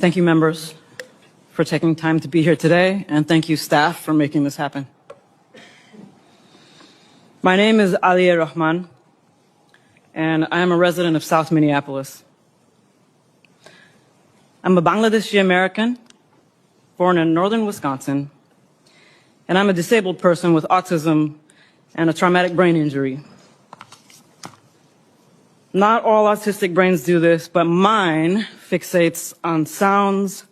Thank you, members, for taking time to be here today, and thank you, staff, for making this happen. My name is Aliya Rahman, and I am a resident of South Minneapolis. I'm a Bangladeshi American, born in northern Wisconsin, and I'm a disabled person with autism and a traumatic brain injury. Not all autistic brains do this, but mine fixates on sounds,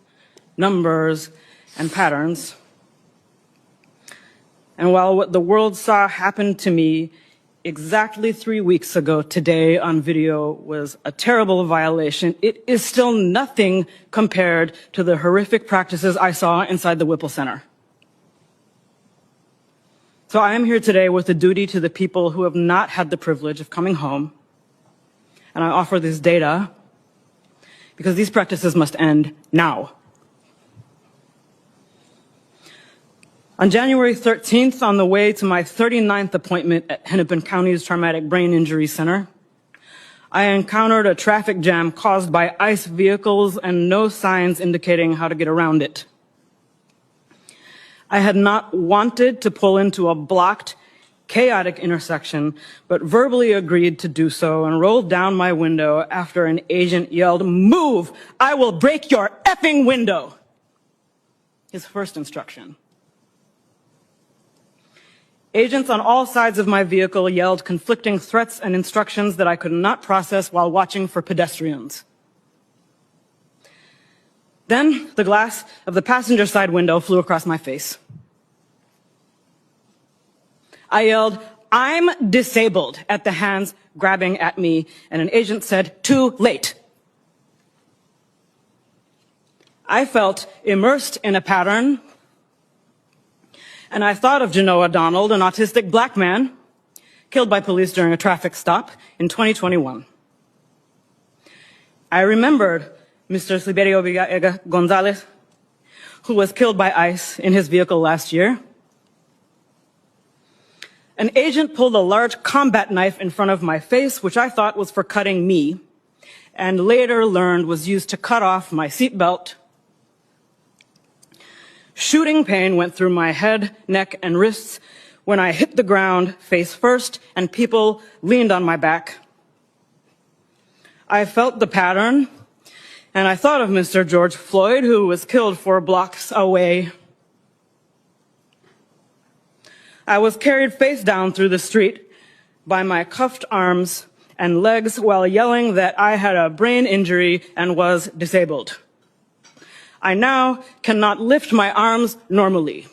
numbers, and patterns. And while what the world saw happen to me exactly 3 weeks ago today on video was a terrible violation, it is still nothing compared to the horrific practices I saw inside the Whipple Center. So I am here today with a duty to the people who have not had the privilege of coming home, and I offer this data because these practices must end now. On January 13th, on the way to my 39th appointment at Hennepin County's Traumatic Brain Injury Center, I encountered a traffic jam caused by ICE vehicles and no signs indicating how to get around it. I had not wanted to pull into a blocked, chaotic intersection, but verbally agreed to do so and rolled down my window after an agent yelled, "Move! I will break your effing window!" His first instruction. Agents on all sides of my vehicle yelled conflicting threats and instructions that I could not process while watching for pedestrians. Then the glass of the passenger side window flew across my face. I yelled, "I'm disabled," at the hands grabbing at me, and an agent said, "Too late." I felt immersed in a pattern, and I thought of Genoa Donald, an autistic black man killed by police during a traffic stop in 2021. I remembered Mr. Sliberio Gonzalez, who was killed by ICE in his vehicle last year. An agent pulled a large combat knife in front of my face, which I thought was for cutting me, and later learned was used to cut off my seatbelt. Shooting pain went through my head, neck, and wrists when I hit the ground face first and people leaned on my back. I felt the pattern, and I thought of Mr. George Floyd, who was killed 4 blocks away. I was carried face down through the street by my cuffed arms and legs while yelling that I had a brain injury and was disabled. I now cannot lift my arms normally.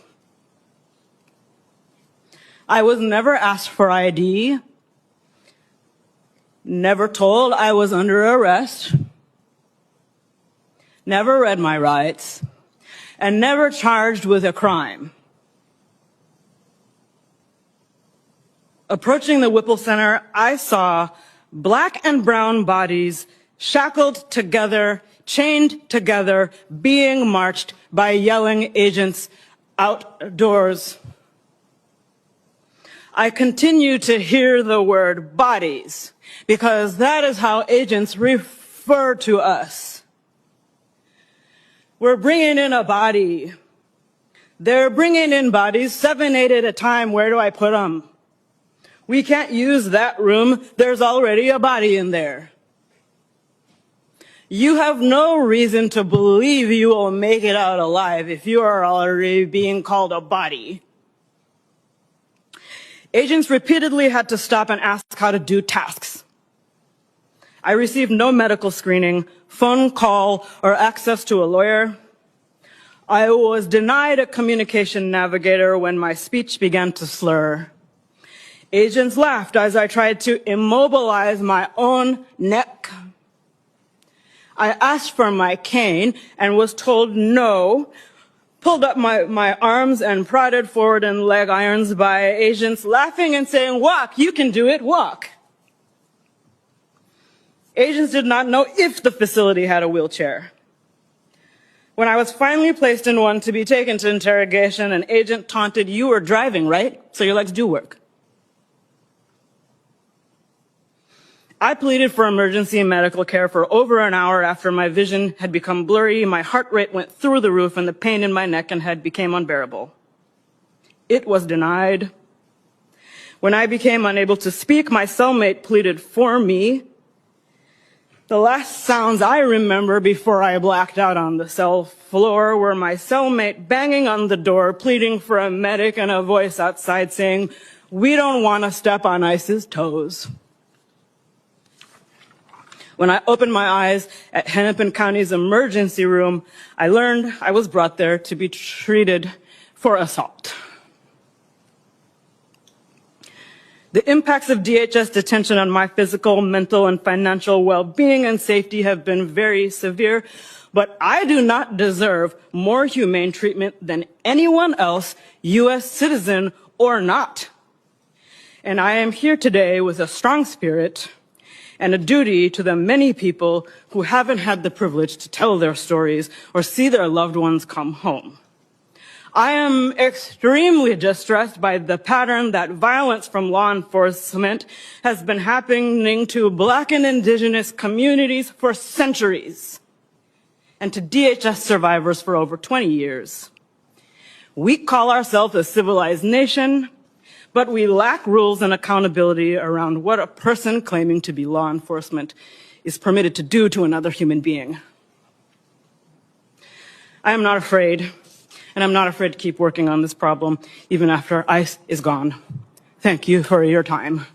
I was never asked for ID, never told I was under arrest, never read my rights, and never charged with a crime. Approaching the Whipple Center, I saw black and brown bodies shackled together, chained together, being marched by yelling agents outdoors. I continue to hear the word bodies because that is how agents refer to us. We're bringing in a body. They're bringing in bodies, 7, 8 at a time. Where do I put them? We can't use that room. There's already a body in there. You have no reason to believe you will make it out alive if you are already being called a body. Agents repeatedly had to stop and ask how to do tasks. I received no medical screening, phone call, or access to a lawyer. I was denied a communication navigator when my speech began to slur. Agents laughed as I tried to immobilize my own neck. I asked for my cane and was told no, pulled up my arms and prodded forward in leg irons by agents laughing and saying, "Walk, you can do it, walk." Agents did not know if the facility had a wheelchair. When I was finally placed in one to be taken to interrogation, an agent taunted, "You were driving, right? So your legs do work." I pleaded for emergency medical care for over an hour after my vision had become blurry, my heart rate went through the roof, and the pain in my neck and head became unbearable. It was denied. When I became unable to speak, my cellmate pleaded for me. The last sounds I remember before I blacked out on the cell floor were my cellmate banging on the door, pleading for a medic, and a voice outside saying, "We don't want to step on ICE's toes." When I opened my eyes at Hennepin County's emergency room, I learned I was brought there to be treated for assault. The impacts of DHS detention on my physical, mental, and financial well-being and safety have been very severe, but I do not deserve more humane treatment than anyone else, U.S. citizen or not. And I am here today with a strong spirit and a duty to the many people who haven't had the privilege to tell their stories or see their loved ones come home. I am extremely distressed by the pattern that violence from law enforcement has been happening to Black and Indigenous communities for centuries, and to DHS survivors for over 20 years. We call ourselves a civilized nation, but we lack rules and accountability around what a person claiming to be law enforcement is permitted to do to another human being. I am not afraid, and I'm not afraid to keep working on this problem even after ICE is gone. Thank you for your time.